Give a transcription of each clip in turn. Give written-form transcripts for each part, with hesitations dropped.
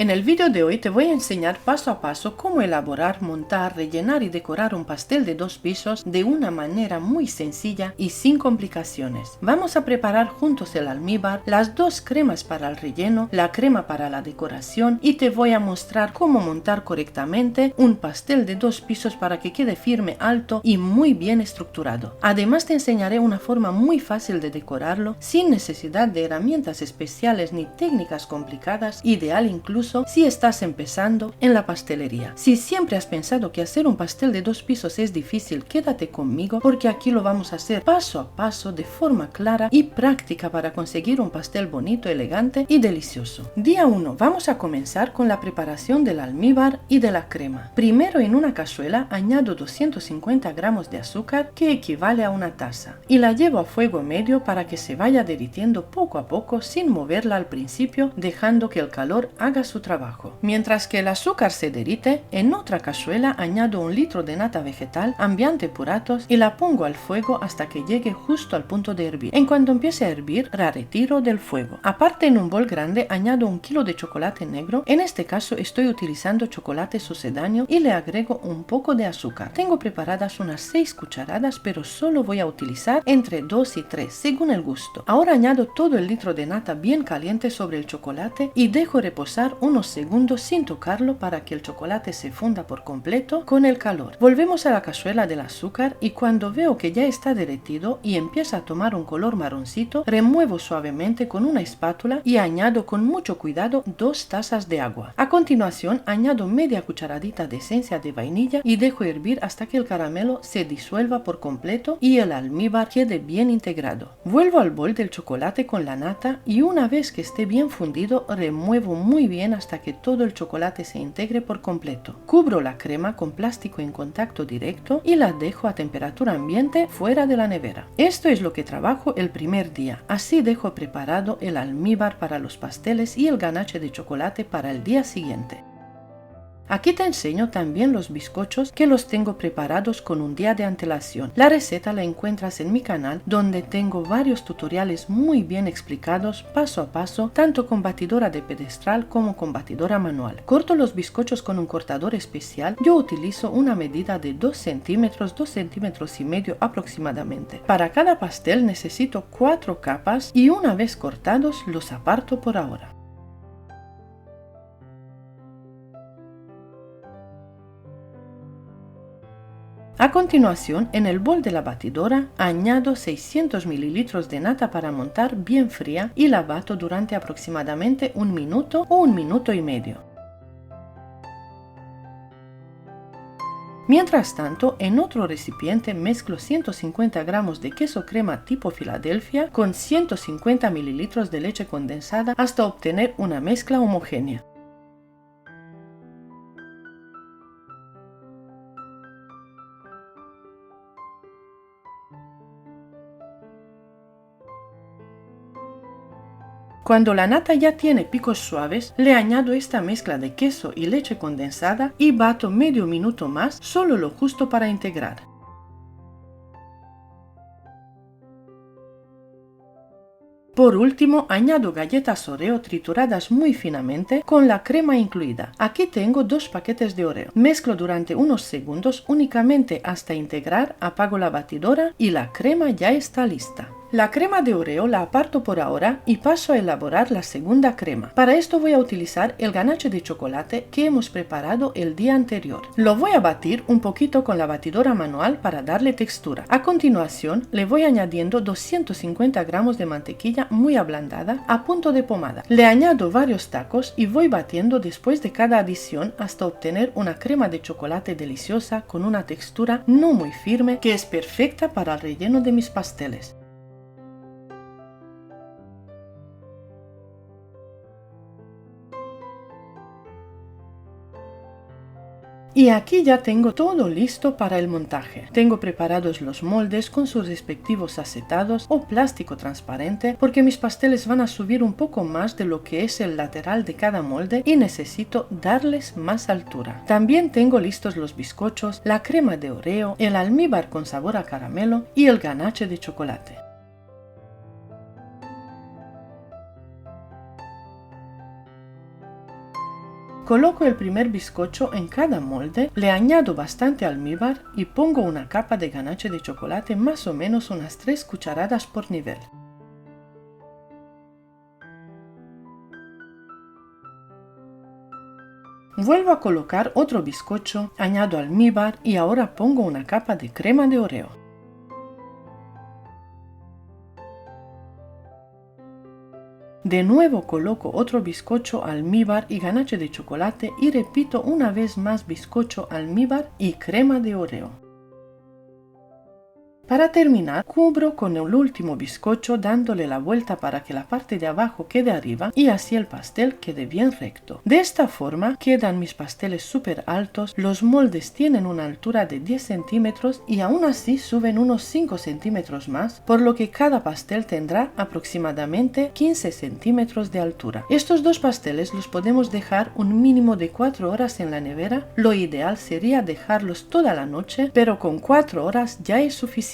En el vídeo de hoy te voy a enseñar paso a paso cómo elaborar, montar, rellenar y decorar un pastel de 2 pisos de una manera muy sencilla y sin complicaciones. Vamos a preparar juntos el almíbar, las 2 cremas para el relleno, la crema para la decoración y te voy a mostrar cómo montar correctamente un pastel de 2 pisos para que quede firme, alto y muy bien estructurado. Además te enseñaré una forma muy fácil de decorarlo sin necesidad de herramientas especiales ni técnicas complicadas, ideal incluso si estás empezando en la pastelería. Si siempre has pensado que hacer un pastel de 2 pisos es difícil, quédate conmigo porque aquí lo vamos a hacer paso a paso de forma clara y práctica para conseguir un pastel bonito, elegante y delicioso. Día 1. Vamos a comenzar con la preparación del almíbar y de la crema. Primero, en una cazuela añado 250 gramos de azúcar, que equivale a una taza, y la llevo a fuego medio para que se vaya derritiendo poco a poco sin moverla al principio, dejando que el calor haga su trabajo. Mientras que el azúcar se derrite, en otra cazuela añado 1 litro de nata vegetal, Ambiente Puratos, y la pongo al fuego hasta que llegue justo al punto de hervir. En cuanto empiece a hervir, la retiro del fuego. Aparte, en un bol grande añado 1 kilo de chocolate negro. En este caso estoy utilizando chocolate sucedáneo y le agrego un poco de azúcar. Tengo preparadas unas 6 cucharadas, pero solo voy a utilizar entre 2 y 3 según el gusto. Ahora añado todo el litro de nata bien caliente sobre el chocolate y dejo reposar unos segundos sin tocarlo para que el chocolate se funda por completo con el calor. Volvemos a la cazuela del azúcar y cuando veo que ya está derretido y empieza a tomar un color marroncito, remuevo suavemente con una espátula y añado con mucho cuidado 2 tazas de agua. A continuación añado media cucharadita de esencia de vainilla y dejo hervir hasta que el caramelo se disuelva por completo y el almíbar quede bien integrado. Vuelvo al bol del chocolate con la nata y una vez que esté bien fundido remuevo muy bien hasta que todo el chocolate se integre por completo. Cubro la crema con plástico en contacto directo y la dejo a temperatura ambiente fuera de la nevera. Esto es lo que trabajo el primer día. Así dejo preparado el almíbar para los pasteles y el ganache de chocolate para el día siguiente. Aquí te enseño también los bizcochos que los tengo preparados con un día de antelación. La receta la encuentras en mi canal, donde tengo varios tutoriales muy bien explicados paso a paso, tanto con batidora de pedestal como con batidora manual. Corto los bizcochos con un cortador especial. Yo utilizo una medida de 2 centímetros, 2 centímetros y medio aproximadamente. Para cada pastel necesito 4 capas y una vez cortados los aparto por ahora. A continuación, en el bol de la batidora añado 600 mililitros de nata para montar bien fría y la bato durante aproximadamente 1 minuto o 1 minuto y medio. Mientras tanto, en otro recipiente mezclo 150 gramos de queso crema tipo Filadelfia con 150 mililitros de leche condensada hasta obtener una mezcla homogénea. Cuando la nata ya tiene picos suaves, le añado esta mezcla de queso y leche condensada y bato medio minuto más, solo lo justo para integrar. Por último, añado galletas Oreo trituradas muy finamente con la crema incluida. Aquí tengo 2 paquetes de Oreo. Mezclo durante unos segundos únicamente hasta integrar, apago la batidora y la crema ya está lista. La crema de Oreo la aparto por ahora y paso a elaborar la segunda crema. Para esto voy a utilizar el ganache de chocolate que hemos preparado el día anterior. Lo voy a batir un poquito con la batidora manual para darle textura. A continuación le voy añadiendo 250 gramos de mantequilla muy ablandada a punto de pomada. Le añado varios tacos y voy batiendo después de cada adición hasta obtener una crema de chocolate deliciosa con una textura no muy firme que es perfecta para el relleno de mis pasteles. Y aquí ya tengo todo listo para el montaje. Tengo preparados los moldes con sus respectivos acetados o plástico transparente porque mis pasteles van a subir un poco más de lo que es el lateral de cada molde y necesito darles más altura. También tengo listos los bizcochos, la crema de Oreo, el almíbar con sabor a caramelo y el ganache de chocolate. Coloco el primer bizcocho en cada molde, le añado bastante almíbar y pongo una capa de ganache de chocolate, más o menos unas 3 cucharadas por nivel. Vuelvo a colocar otro bizcocho, añado almíbar y ahora pongo una capa de crema de Oreo. De nuevo coloco otro bizcocho, almíbar y ganache de chocolate y repito una vez más bizcocho, almíbar y crema de Oreo. Para terminar, cubro con el último bizcocho dándole la vuelta para que la parte de abajo quede arriba y así el pastel quede bien recto. De esta forma quedan mis pasteles súper altos, los moldes tienen una altura de 10 centímetros y aún así suben unos 5 centímetros más, por lo que cada pastel tendrá aproximadamente 15 centímetros de altura. Estos dos pasteles los podemos dejar un mínimo de 4 horas en la nevera. Lo ideal sería dejarlos toda la noche, pero con 4 horas ya es suficiente.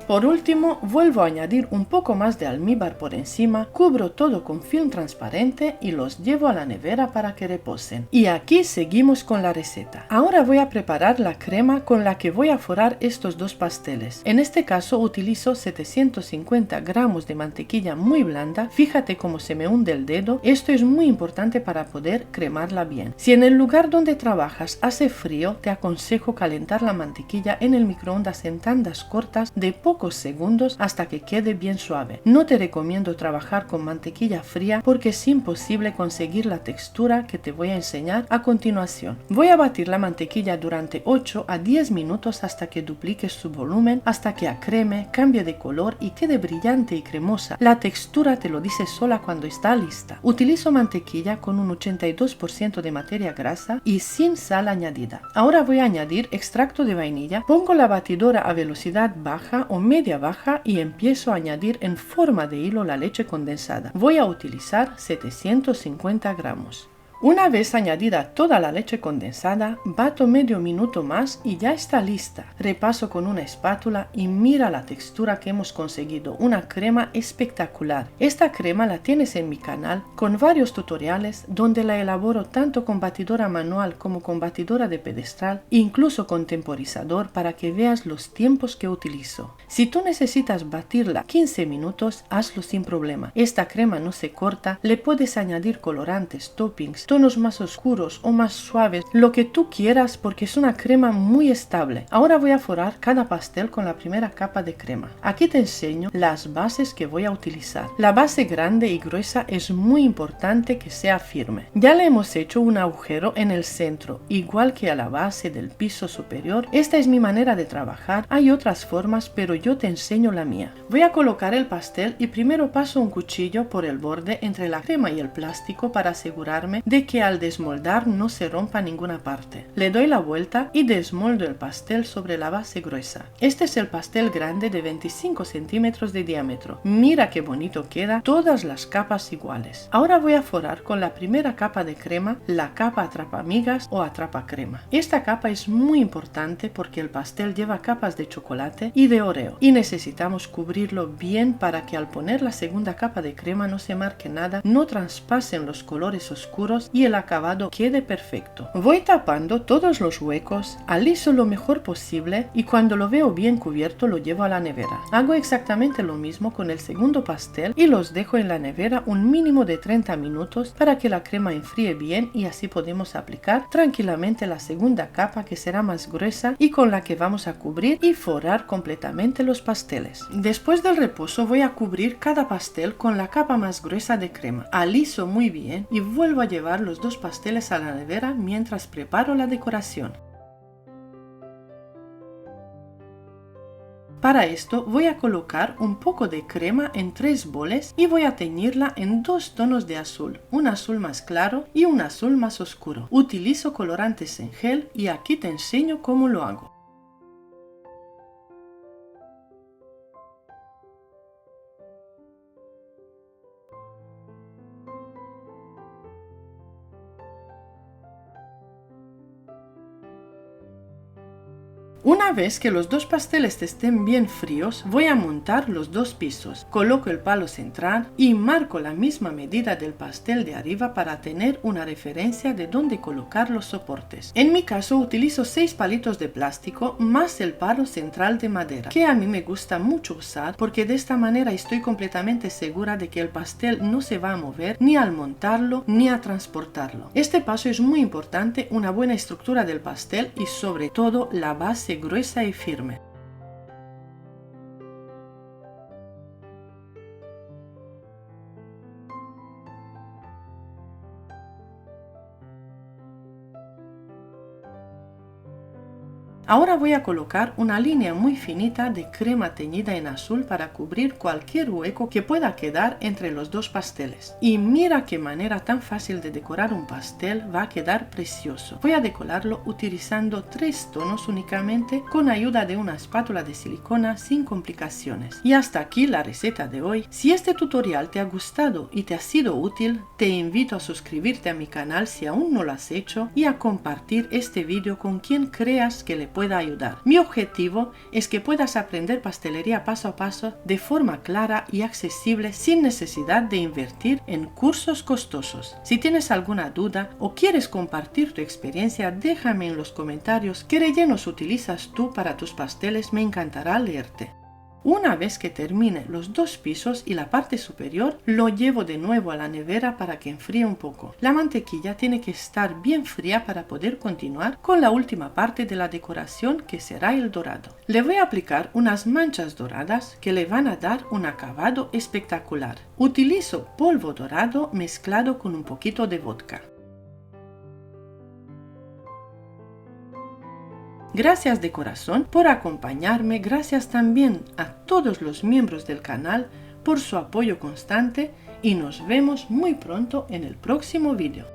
Por último, vuelvo a añadir un poco más de almíbar por encima, cubro todo con film transparente y los llevo a la nevera para que reposen. Y aquí seguimos con la receta. Ahora voy a preparar la crema con la que voy a forrar estos dos pasteles. En este caso utilizo 750 gramos de mantequilla muy blanda. Fíjate cómo se me hunde el dedo. Esto es muy importante para poder cremarla bien. Si en el lugar donde trabajas hace frío, te aconsejo calentar la mantequilla en el microondas en tandas cortas de pocos segundos hasta que quede bien suave. No te recomiendo trabajar con mantequilla fría porque es imposible conseguir la textura que te voy a enseñar a continuación. Voy a batir la mantequilla durante 8 a 10 minutos hasta que duplique su volumen, hasta que acreme, cambie de color y quede brillante y cremosa. La textura te lo dice sola cuando está lista. Utilizo mantequilla con un 82% de materia grasa y sin sal añadida. Ahora voy a añadir extracto de vainilla. Pongo la batidora a velocidad baja o media baja y empiezo a añadir en forma de hilo la leche condensada. Voy a utilizar 750 gramos. Una vez añadida toda la leche condensada, bato medio minuto más y ya está lista. Repaso con una espátula y mira la textura que hemos conseguido, una crema espectacular. Esta crema la tienes en mi canal con varios tutoriales donde la elaboro tanto con batidora manual como con batidora de pedestal, incluso con temporizador para que veas los tiempos que utilizo. Si tú necesitas batirla 15 minutos, hazlo sin problema. Esta crema no se corta, le puedes añadir colorantes, toppings, tonos más oscuros o más suaves, lo que tú quieras porque es una crema muy estable. Ahora voy a forrar cada pastel con la primera capa de crema. Aquí te enseño las bases que voy a utilizar. La base grande y gruesa es muy importante que sea firme. Ya le hemos hecho un agujero en el centro, igual que a la base del piso superior. Esta es mi manera de trabajar. Hay otras formas, pero yo te enseño la mía. Voy a colocar el pastel y primero paso un cuchillo por el borde entre la crema y el plástico para asegurarme de que al desmoldar no se rompa ninguna parte. Le doy la vuelta y desmoldo el pastel sobre la base gruesa. Este es el pastel grande de 25 centímetros de diámetro. Mira qué bonito queda, todas las capas iguales. Ahora voy a forrar con la primera capa de crema la capa atrapamigas o atrapacrema. Esta capa es muy importante porque el pastel lleva capas de chocolate y de Oreo y necesitamos cubrirlo bien para que al poner la segunda capa de crema no se marque nada, no traspasen los colores oscuros y el acabado quede perfecto. Voy tapando todos los huecos, aliso lo mejor posible y cuando lo veo bien cubierto lo llevo a la nevera. Hago exactamente lo mismo con el segundo pastel y los dejo en la nevera un mínimo de 30 minutos para que la crema enfríe bien y así podemos aplicar tranquilamente la segunda capa que será más gruesa y con la que vamos a cubrir y forrar completamente los pasteles. Después del reposo voy a cubrir cada pastel con la capa más gruesa de crema. Aliso muy bien y vuelvo a llevar los dos pasteles a la nevera mientras preparo la decoración. Para esto voy a colocar un poco de crema en 3 boles y voy a teñirla en 2 tonos de azul, un azul más claro y un azul más oscuro. Utilizo colorantes en gel y aquí te enseño cómo lo hago. Una vez que los dos pasteles estén bien fríos, voy a montar los dos pisos. Coloco el palo central y marco la misma medida del pastel de arriba para tener una referencia de dónde colocar los soportes. En mi caso utilizo 6 palitos de plástico más el palo central de madera, que a mí me gusta mucho usar porque de esta manera estoy completamente segura de que el pastel no se va a mover ni al montarlo ni a transportarlo. Este paso es muy importante, una buena estructura del pastel y sobre todo la base gruesa y firme. Ahora voy a colocar una línea muy finita de crema teñida en azul para cubrir cualquier hueco que pueda quedar entre los dos pasteles. Y mira qué manera tan fácil de decorar un pastel, va a quedar precioso. Voy a decorarlo utilizando 3 tonos únicamente con ayuda de una espátula de silicona sin complicaciones. Y hasta aquí la receta de hoy. Si este tutorial te ha gustado y te ha sido útil, te invito a suscribirte a mi canal si aún no lo has hecho y a compartir este vídeo con quien creas que le pueda ayudar. Mi objetivo es que puedas aprender pastelería paso a paso de forma clara y accesible sin necesidad de invertir en cursos costosos. Si tienes alguna duda o quieres compartir tu experiencia, déjame en los comentarios qué rellenos utilizas tú para tus pasteles, me encantará leerte. Una vez que termine los 2 pisos y la parte superior, lo llevo de nuevo a la nevera para que enfríe un poco. La mantequilla tiene que estar bien fría para poder continuar con la última parte de la decoración, que será el dorado. Le voy a aplicar unas manchas doradas que le van a dar un acabado espectacular. Utilizo polvo dorado mezclado con un poquito de vodka. Gracias de corazón por acompañarme, gracias también a todos los miembros del canal por su apoyo constante y nos vemos muy pronto en el próximo vídeo.